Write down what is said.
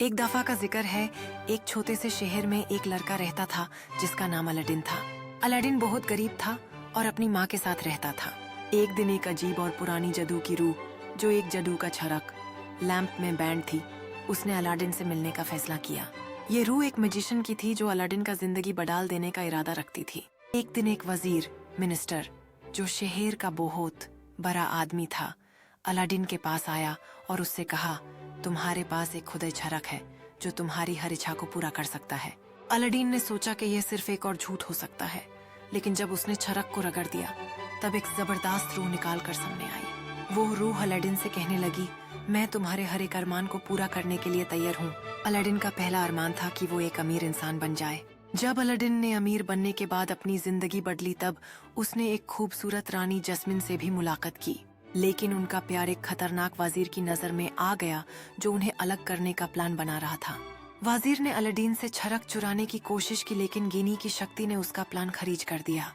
एक दफा का जिक्र है, एक छोटे से शहर में एक लड़का रहता था जिसका नाम अलादीन था। अलादीन बहुत गरीब था और अपनी माँ के साथ रहता था। एक दिन एक अजीब और पुरानी जादू की रूह, जो एक जादू का छरक लैंप में बैंड थी, उसने अलादीन से मिलने का फैसला किया। ये रूह एक मैजिशियन की थी जो अलादीन का जिंदगी बदल देने का इरादा रखती थी। एक दिन एक वजीर, मिनिस्टर, जो शहर का बहुत बड़ा आदमी था, अलादीन के पास आया और उससे कहा, तुम्हारे पास एक खुदा छरक है जो तुम्हारी हर इच्छा को पूरा कर सकता है। अलादीन ने सोचा कि यह सिर्फ एक और झूठ हो सकता है, लेकिन जब उसने छरक को रगड़ दिया तब एक जबरदस्त रूह निकाल कर सामने आई। वो रूह अलादीन से कहने लगी, मैं तुम्हारे हर एक अरमान को पूरा करने के लिए तैयार हूँ। अलादीन का पहला अरमान था कि वो एक अमीर इंसान बन जाए। जब अलादीन ने अमीर बनने के बाद अपनी जिंदगी बदली तब उसने एक खूबसूरत रानी जस्मिन से भी मुलाकात की, लेकिन उनका प्यार एक खतरनाक वजीर की नजर में आ गया जो उन्हें अलग करने का प्लान बना रहा था। वजीर ने अलादीन से छरक चुराने की कोशिश की, लेकिन गिनी की शक्ति ने उसका प्लान खारिज कर दिया।